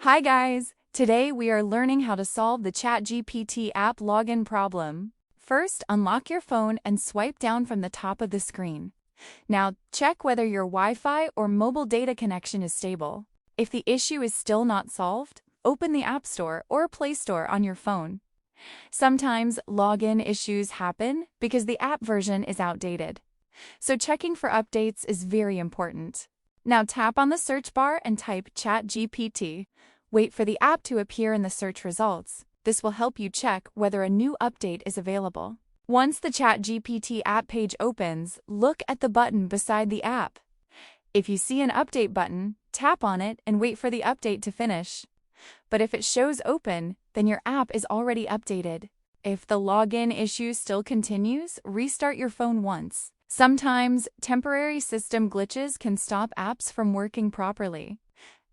Hi guys! Today we are learning how to solve the ChatGPT app login problem. First, unlock your phone and swipe down from the top of the screen. Now, check whether your Wi-Fi or mobile data connection is stable. If the issue is still not solved, open the App Store or Play Store on your phone. Sometimes login issues happen because the app version is outdated. So checking for updates is very important. Now tap on the search bar and type ChatGPT. Wait for the app to appear in the search results. This will help you check whether a new update is available. Once the ChatGPT app page opens, look at the button beside the app. If you see an update button, tap on it and wait for the update to finish. But if it shows open, then your app is already updated. If the login issue still continues, restart your phone once. Sometimes, temporary system glitches can stop apps from working properly.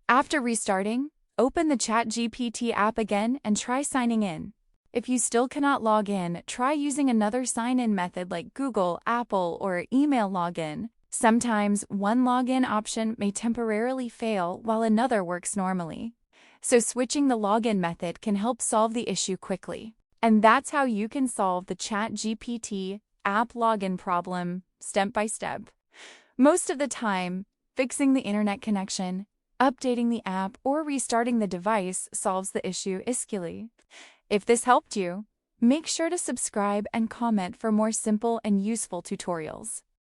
After restarting, open the ChatGPT app again and try signing in. If you still cannot log in, try using another sign-in method like Google, Apple, or email login. Sometimes, one login option may temporarily fail while another works normally. So switching the login method can help solve the issue quickly. And that's how you can solve the ChatGPT app login problem step by step. Most of the time, fixing the internet connection, updating the app, or restarting the device solves the issue easily. If this helped you, make sure to subscribe and comment for more simple and useful tutorials.